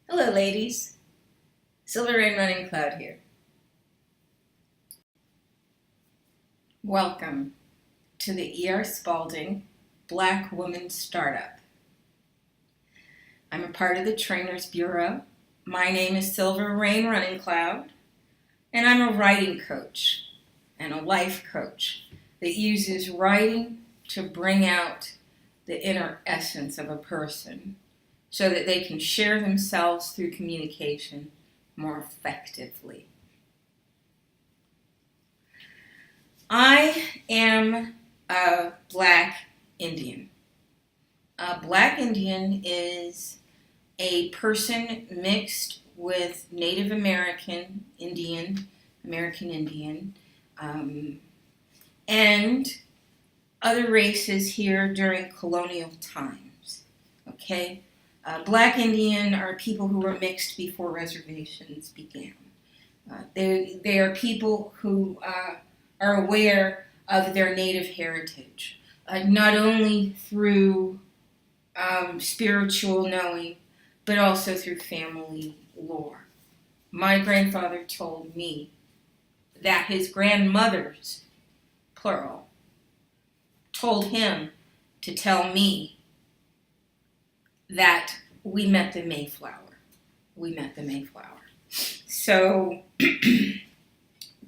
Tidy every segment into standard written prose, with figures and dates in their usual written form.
Hello, ladies. Silver Rain Running Cloud here. Welcome to the E.R. Spalding Black Woman Startup. I'm a part of the Trainers Bureau. My name is Silver Rain Running Cloud, and I'm a writing coach and a life coach that uses writing to bring out the inner essence of a person so that they can share themselves through communication more effectively. I am a Black Indian. A Black Indian is a person mixed with Native American Indian, and other races here during colonial times. Okay? Black Indian are people who were mixed before reservations began. They are people who are aware of their native heritage, not only through spiritual knowing, but also through family lore. My grandfather told me that his grandmothers, plural, told him to tell me that we met the Mayflower. So,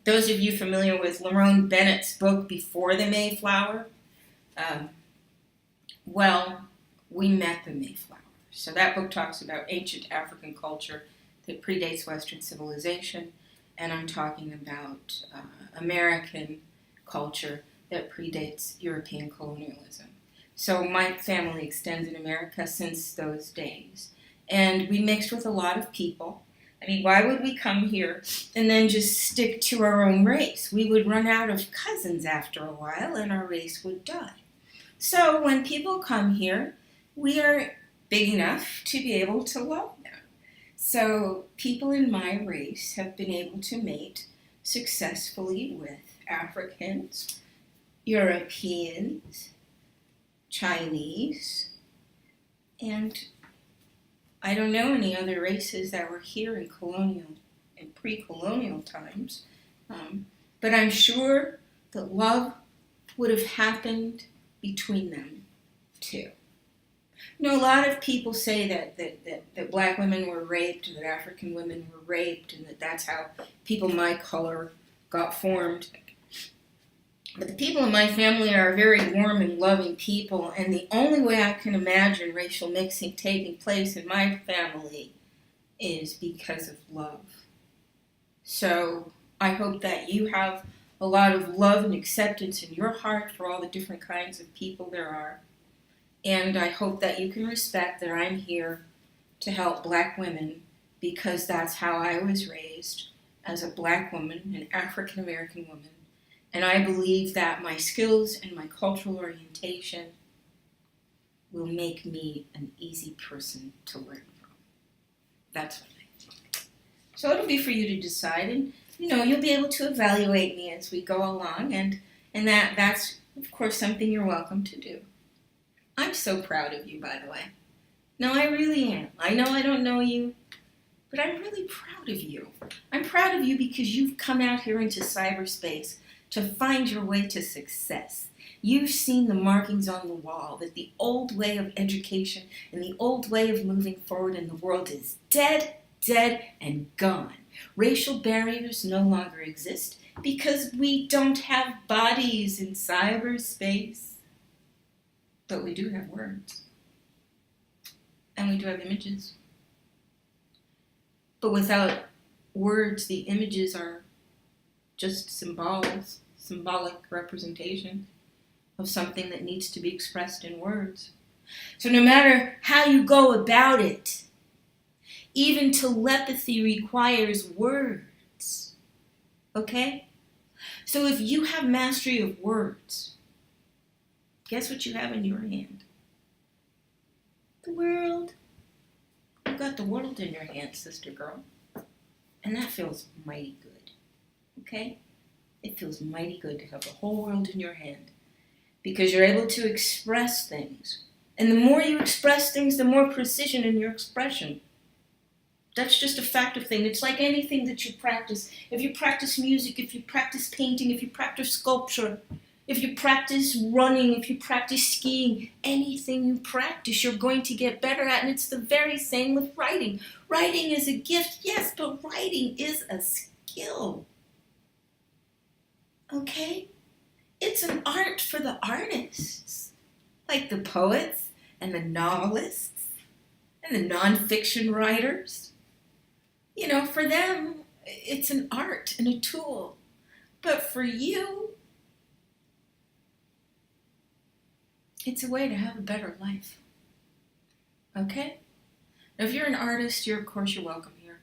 those of you familiar with Lerone Bennett's book, Before the Mayflower, we met the Mayflower. So that book talks about ancient African culture that predates Western civilization, and I'm talking about American culture that predates European colonialism. So my family extends in America since those days. And we mixed with a lot of people. I mean, why would we come here and then just stick to our own race? We would run out of cousins after a while and our race would die. So when people come here, we are big enough to be able to love them. So people in my race have been able to mate successfully with Africans, Europeans, Chinese, and I don't know any other races that were here in colonial and pre-colonial times, but I'm sure that love would have happened between them too. You know, a lot of people say that Black women were raped, that African women were raped, and that's how people my color got formed. But the people in my family are very warm and loving people, and the only way I can imagine racial mixing taking place in my family is because of love. So I hope that you have a lot of love and acceptance in your heart for all the different kinds of people there are. And I hope that you can respect that I'm here to help Black women because that's how I was raised as a Black woman, an African American woman. And I believe that my skills and my cultural orientation will make me an easy person to learn from. That's what I think. So it'll be for you to decide, and you'll be able to evaluate me as we go along, and that's of course something you're welcome to do. I'm so proud of you, by the way. No, I really am. I know I don't know you, but I'm really proud of you. I'm proud of you because you've come out here into cyberspace to find your way to success. You've seen the markings on the wall that the old way of education and the old way of moving forward in the world is dead, and gone. Racial barriers no longer exist because we don't have bodies in cyberspace. But we do have words. And we do have images. But without words, the images are just symbolic representation of something that needs to be expressed in words. So no matter how you go about it, even telepathy requires words. Okay? So if you have mastery of words, guess what you have in your hand? The world. You've got the world in your hand, sister girl. And that feels mighty good. Okay? It feels mighty good to have the whole world in your hand because you're able to express things. And the more you express things, the more precision in your expression. That's just a fact of thing. It's like anything that you practice. If you practice music, if you practice painting, if you practice sculpture, if you practice running, if you practice skiing, anything you practice, you're going to get better at. And it's the very same with writing. Writing is a gift, yes, but writing is a skill. Okay? It's an art for the artists, like the poets and the novelists and the nonfiction writers. You know, for them, it's an art and a tool. But for you, it's a way to have a better life. Okay? Now, if you're an artist, of course, you're welcome here.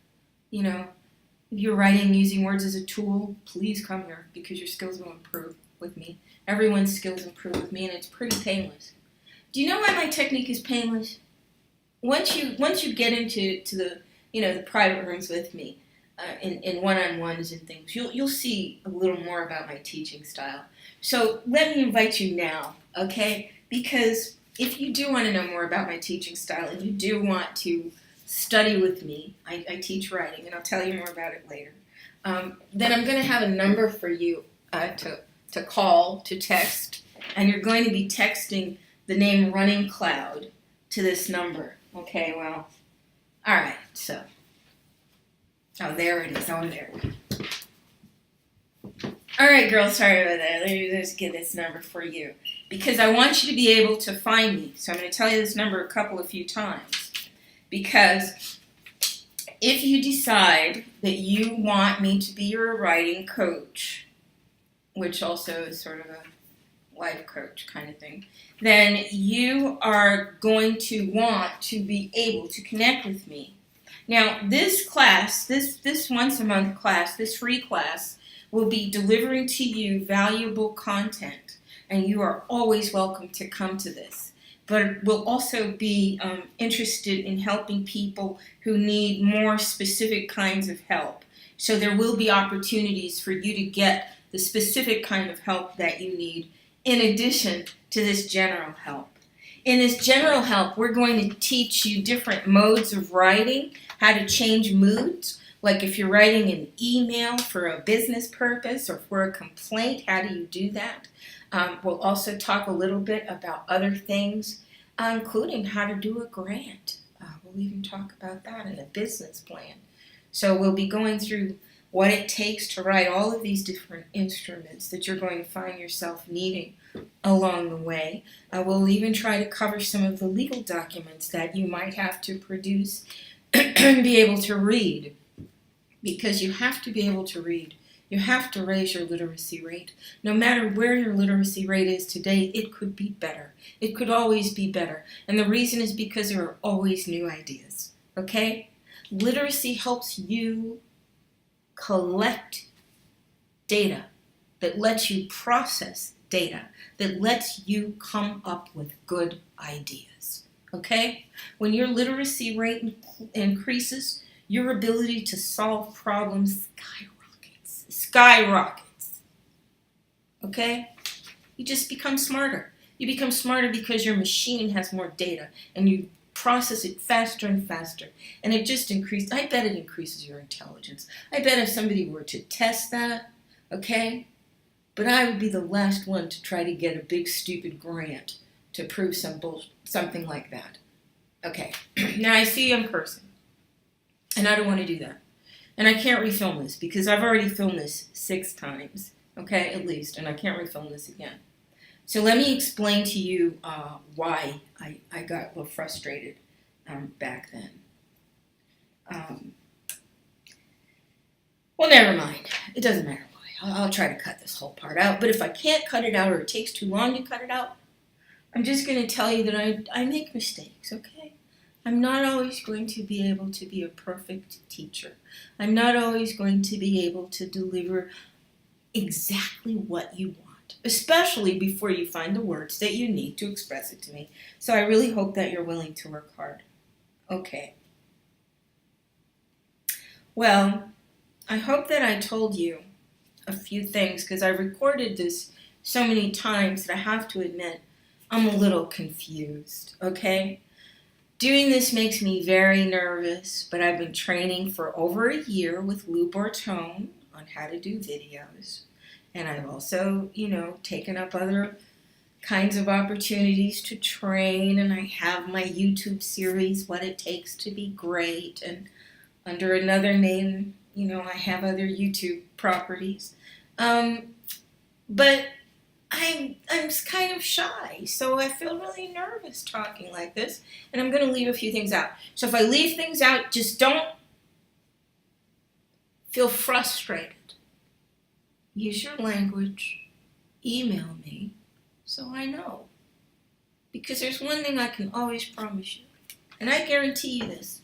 You know, if you're writing using words as a tool, please come here because your skills will improve with me. Everyone's skills improve with me, and it's pretty painless. Do you know why my technique is painless? Once you get into the private rooms with me, in one-on-ones and things, you'll see a little more about my teaching style. So let me invite you now, okay? Because if you do want to know more about my teaching style and you do want to study with me, I teach writing, and I'll tell you more about it later, then I'm going to have a number for you to call, to text, and you're going to be texting the name Running Cloud to this number. Okay, well, all right, so, oh, there it is, oh, there. All right, girl, sorry about that. Let me just get this number for you because I want you to be able to find me. So I'm going to tell you this number a few times because if you decide that you want me to be your writing coach, which also is sort of a life coach kind of thing, then you are going to want to be able to connect with me. Now, this class, this once a month class, this free class, will be delivering to you valuable content, and you are always welcome to come to this. But we'll also be interested in helping people who need more specific kinds of help. So there will be opportunities for you to get the specific kind of help that you need in addition to this general help. In this general help, we're going to teach you different modes of writing, how to change moods. Like if you're writing an email for a business purpose or for a complaint, how do you do that? We'll also talk a little bit about other things, including how to do a grant. We'll even talk about that in a business plan. So we'll be going through what it takes to write all of these different instruments that you're going to find yourself needing along the way. We'll even try to cover some of the legal documents that you might have to produce and be able to read. Because you have to be able to read. You have to raise your literacy rate. No matter where your literacy rate is today, it could be better. It could always be better. And the reason is because there are always new ideas. Okay? Literacy helps you collect data that lets you process data, that lets you come up with good ideas. Okay? When your literacy rate increases, your ability to solve problems skyrockets. Okay? You just become smarter. You become smarter because your machine has more data and you process it faster and faster. And it just increases. I bet it increases your intelligence. I bet if somebody were to test that, okay? But I would be the last one to try to get a big stupid grant to prove something like that. Okay. Now I see I'm cursing. And I don't want to do that. And I can't refilm this because I've already filmed this 6 times, okay, at least, and I can't refilm this again. So let me explain to you why I got a little frustrated back then. Well, never mind. It doesn't matter why. I'll try to cut this whole part out. But if I can't cut it out or it takes too long to cut it out, I'm just going to tell you that I make mistakes, okay? I'm not always going to be able to be a perfect teacher. I'm not always going to be able to deliver exactly what you want, especially before you find the words that you need to express it to me. So I really hope that you're willing to work hard. Okay. Well, I hope that I told you a few things because I recorded this so many times that I have to admit I'm a little confused, okay? Doing this makes me very nervous, but I've been training for over a year with Lou Bortone on how to do videos. And I've also, taken up other kinds of opportunities to train, and I have my YouTube series, What It Takes to Be Great, and under another name, I have other YouTube properties. But I'm kind of shy, so I feel really nervous talking like this, and I'm going to leave a few things out. So if I leave things out, just don't feel frustrated. Use your language. Email me so I know. Because there's one thing I can always promise you, and I guarantee you this.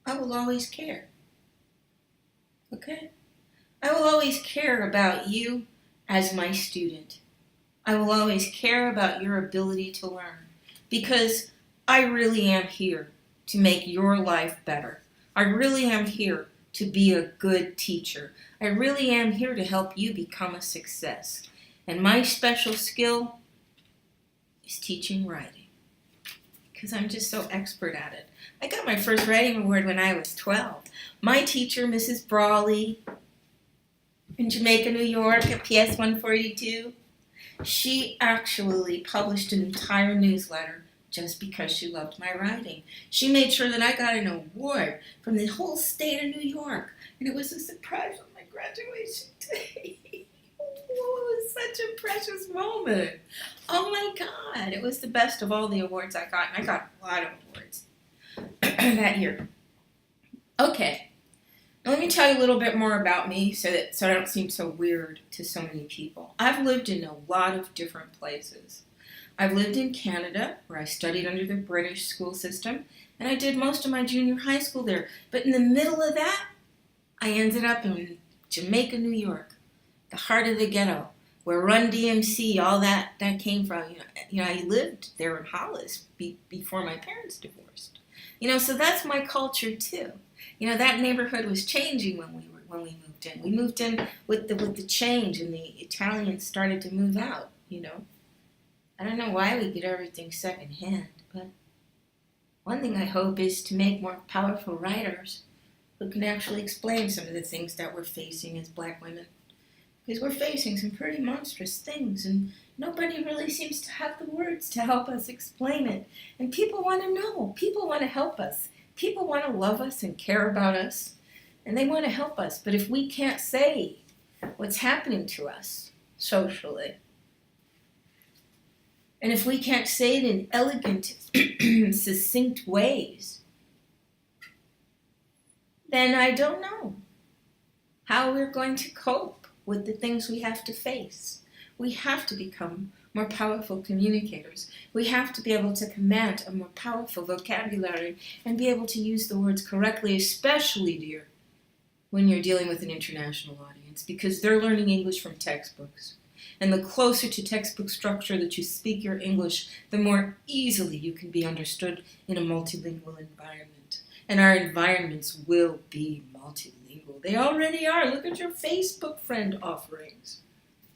I will always care. Okay? I will always care about you as my student. I will always care about your ability to learn, because I really am here to make your life better. I really am here to be a good teacher. I really am here to help you become a success. And my special skill is teaching writing, because I'm just so expert at it. I got my first writing award when I was 12. My teacher, Mrs. Brawley, in Jamaica, New York, at PS 142, she actually published an entire newsletter just because she loved my writing. She made sure that I got an award from the whole state of New York, and it was a surprise on my graduation day. It was such a precious moment. Oh my God, it was the best of all the awards I got, and I got a lot of awards that year. Okay. Let me tell you a little bit more about me so I don't seem so weird to so many people. I've lived in a lot of different places. I've lived in Canada, where I studied under the British school system, and I did most of my junior high school there. But in the middle of that, I ended up in Jamaica, New York, the heart of the ghetto, where Run DMC, all that came from. I lived there in Hollis before my parents divorced. So that's my culture too. That neighborhood was changing when we moved in. We moved in with the change, and the Italians started to move out. I don't know why we get everything secondhand, but one thing I hope is to make more powerful writers who can actually explain some of the things that we're facing as Black women, because we're facing some pretty monstrous things, and nobody really seems to have the words to help us explain it. And people want to know. People want to help us. People want to love us and care about us, and they want to help us. But if we can't say what's happening to us socially, and if we can't say it in elegant, succinct ways, then I don't know how we're going to cope with the things we have to face. We have to become more powerful communicators. We have to be able to command a more powerful vocabulary and be able to use the words correctly, especially, dear, when you're dealing with an international audience, because they're learning English from textbooks. And the closer to textbook structure that you speak your English, the more easily you can be understood in a multilingual environment. And our environments will be multilingual. They already are. Look at your Facebook friend offerings.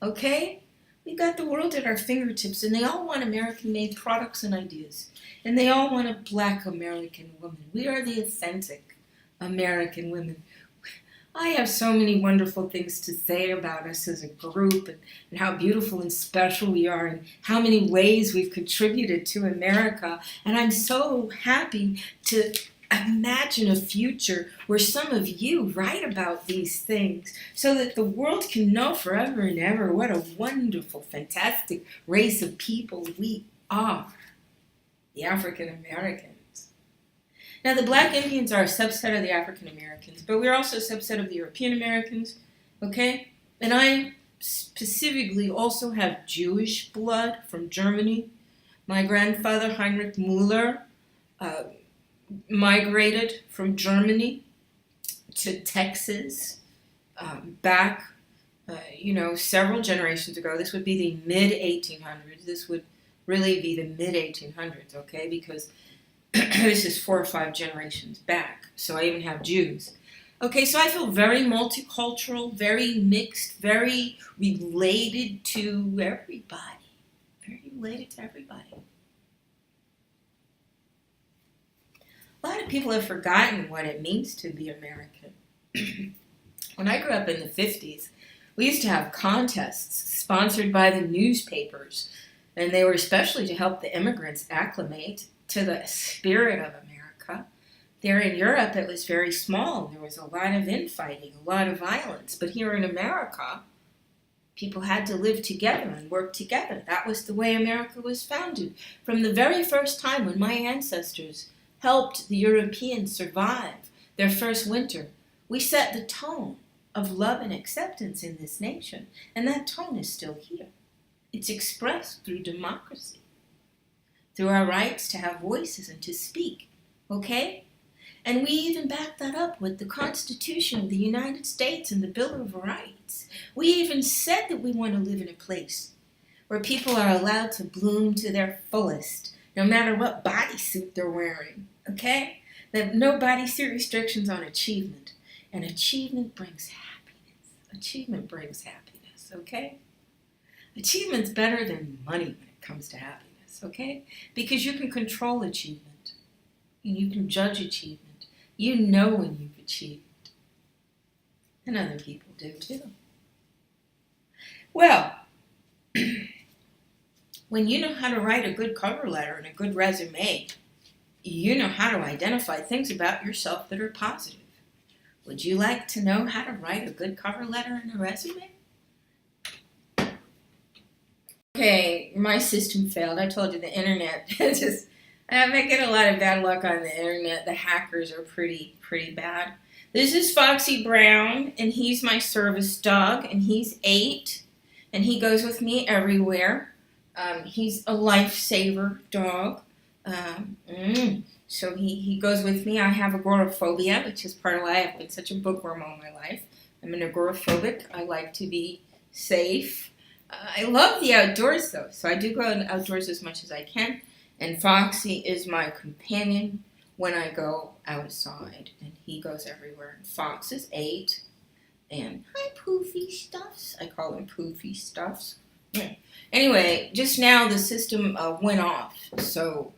Okay? We've got the world at our fingertips, and they all want American-made products and ideas. And they all want a Black American woman. We are the authentic American women. I have so many wonderful things to say about us as a group, and how beautiful and special we are, and how many ways we've contributed to America. And I'm so happy to imagine a future where some of you write about these things so that the world can know forever and ever what a wonderful, fantastic race of people we are, the African Americans. Now, the Black Indians are a subset of the African Americans, but we're also a subset of the European Americans, okay? And I specifically also have Jewish blood from Germany. My grandfather, Heinrich Müller, migrated from Germany to Texas back, several generations ago. This would be the mid-1800s. This would really be the mid-1800s, okay, because this is 4 or 5 generations back. So I even have Jews. Okay, so I feel very multicultural, very mixed, very related to everybody. Very related to everybody. A lot of people have forgotten what it means to be American. When I grew up in the 50s, we used to have contests sponsored by the newspapers, and they were especially to help the immigrants acclimate to the spirit of America. There in Europe, it was very small. There was a lot of infighting, a lot of violence. But here in America, people had to live together and work together. That was the way America was founded. From the very first time when my ancestors helped the Europeans survive their first winter, we set the tone of love and acceptance in this nation. And that tone is still here. It's expressed through democracy, through our rights to have voices and to speak, okay? And we even back that up with the Constitution of the United States and the Bill of Rights. We even said that we want to live in a place where people are allowed to bloom to their fullest, no matter what bodysuit they're wearing, okay? That no bodysuit restrictions on achievement. And achievement brings happiness. Achievement brings happiness, okay? Achievement's better than money when it comes to happiness, okay? Because you can control achievement and you can judge achievement. You know when you've achieved. And other people do too. Well, when you know how to write a good cover letter and a good resume, you know how to identify things about yourself that are positive. Would you like to know how to write a good cover letter and a resume? Okay, my system failed. I told you the internet I get a lot of bad luck on the internet. The hackers are pretty bad. This is Foxy Brown, and he's my service dog, and he's 8, and he goes with me everywhere. He's a lifesaver dog. So he goes with me. I have agoraphobia, which is part of why I've been such a bookworm all my life. I'm an agoraphobic. I like to be safe. I love the outdoors, though, so I do go outdoors as much as I can. And Foxy is my companion when I go outside, and he goes everywhere. And Fox is 8, and hi, Poofy Stuffs. I call him Poofy Stuffs. Anyway, just now the system went off, so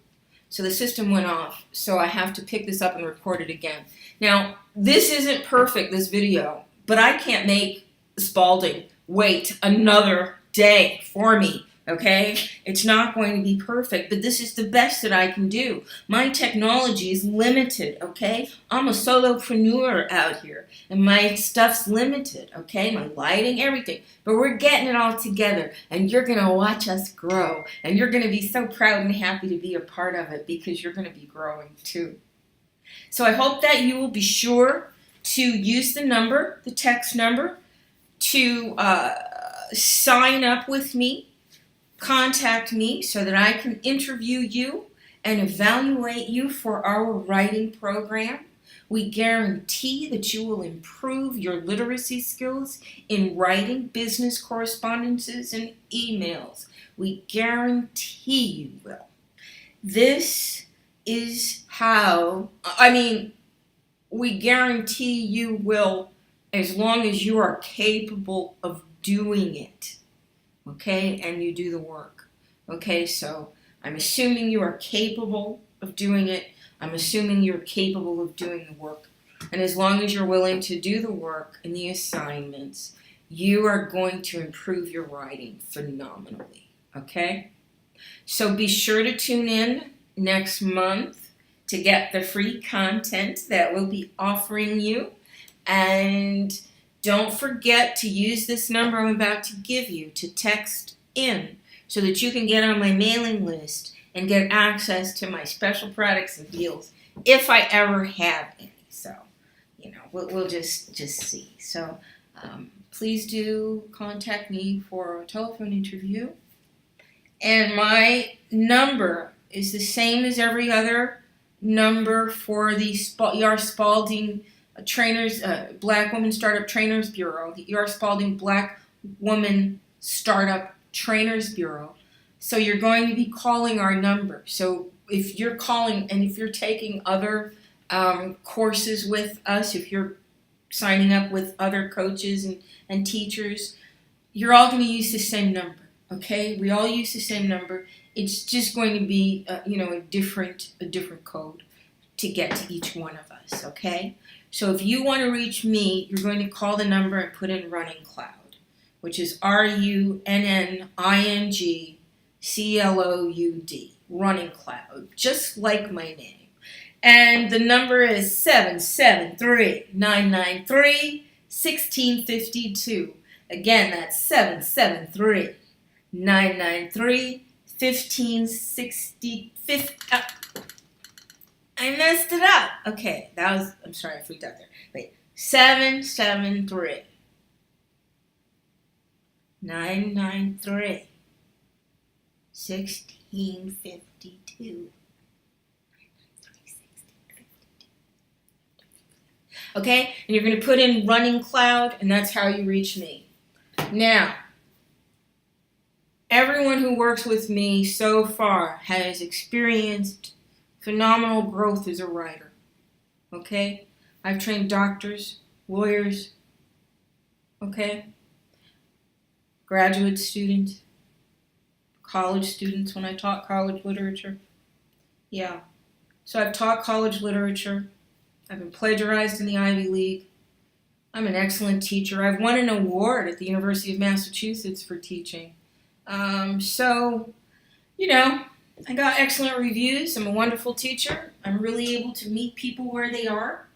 the system went off, so I have to pick this up and record it again. Now, this isn't perfect, this video, but I can't make Spalding wait another day for me, okay? It's not going to be perfect, but this is the best that I can do. My technology is limited, okay? I'm a solopreneur out here, and my stuff's limited, okay? My lighting, everything. But we're getting it all together, and you're going to watch us grow, and you're going to be so proud and happy to be a part of it because you're going to be growing too. So I hope that you will be sure to use the number, the text number, to sign up with me, contact me so that I can interview you and evaluate you for our writing program. We guarantee that you will improve your literacy skills in writing business correspondences and emails. We guarantee you will. This is how, we guarantee you will as long as you are capable of doing it, okay, and you do the work, okay, so I'm assuming you are capable of doing it, I'm assuming you're capable of doing the work, and as long as you're willing to do the work and the assignments, you are going to improve your writing phenomenally, okay, so be sure to tune in next month to get the free content that we'll be offering you. And don't forget to use this number I'm about to give you to text in so that you can get on my mailing list and get access to my special products and deals if I ever have any. So, we'll just see. So, please do contact me for a telephone interview. And my number is the same as every other number for the E.R. Spalding Trainers, Black Women Startup Trainers Bureau, the E.R. Spalding Black Woman Startup Trainers Bureau. So you're going to be calling our number. So if you're calling and if you're taking other courses with us, if you're signing up with other coaches and teachers, you're all going to use the same number. Okay, we all use the same number. It's just going to be, a different code. to get to each one of us, okay? So if you want to reach me, you're going to call the number and put in Running Cloud, which is RUNNINGCLOUD, Running Cloud, just like my name. And the number is 773-993-1652. Again, that's 773-993-1560. I messed it up. Okay, I'm sorry, I freaked out there. Wait, 773-993-1652. Okay, and you're going to put in Running Cloud, and that's how you reach me. Now, everyone who works with me so far has experienced phenomenal growth as a writer. Okay, I've trained doctors, lawyers, okay, graduate students, college students when I taught college literature. Yeah, so I've taught college literature. I've been plagiarized in the Ivy League. I'm an excellent teacher. I've won an award at the University of Massachusetts for teaching. So, you know, I got excellent reviews. I'm a wonderful teacher. I'm really able to meet people where they are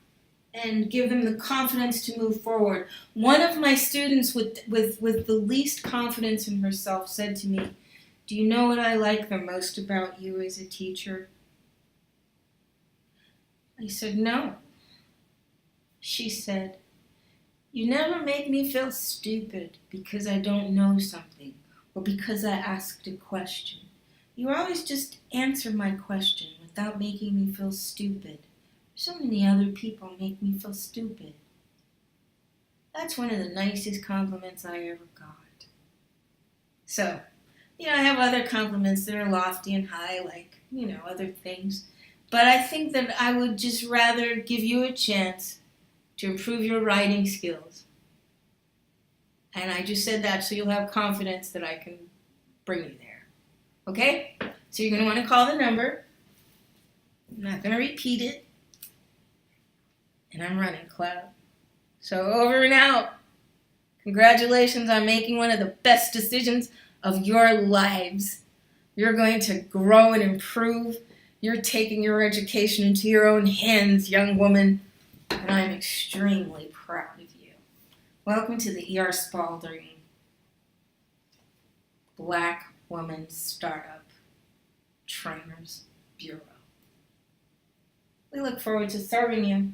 and give them the confidence to move forward. One of my students with the least confidence in herself said to me, "Do you know what I like the most about you as a teacher?" I said, "No." She said, "You never make me feel stupid because I don't know something or because I asked a question. You always just answer my question without making me feel stupid. So many other people make me feel stupid." That's one of the nicest compliments I ever got. So, I have other compliments that are lofty and high, like, other things. But I think that I would just rather give you a chance to improve your writing skills. And I just said that so you'll have confidence that I can bring you there. Okay? So you're going to want to call the number. I'm not going to repeat it. And I'm Running Cloud. So over and out. Congratulations on making one of the best decisions of your lives. You're going to grow and improve. You're taking your education into your own hands, young woman, and I'm extremely proud of you. Welcome to the E.R. Spalding Black Woman Startup Trainers Bureau. We look forward to serving you.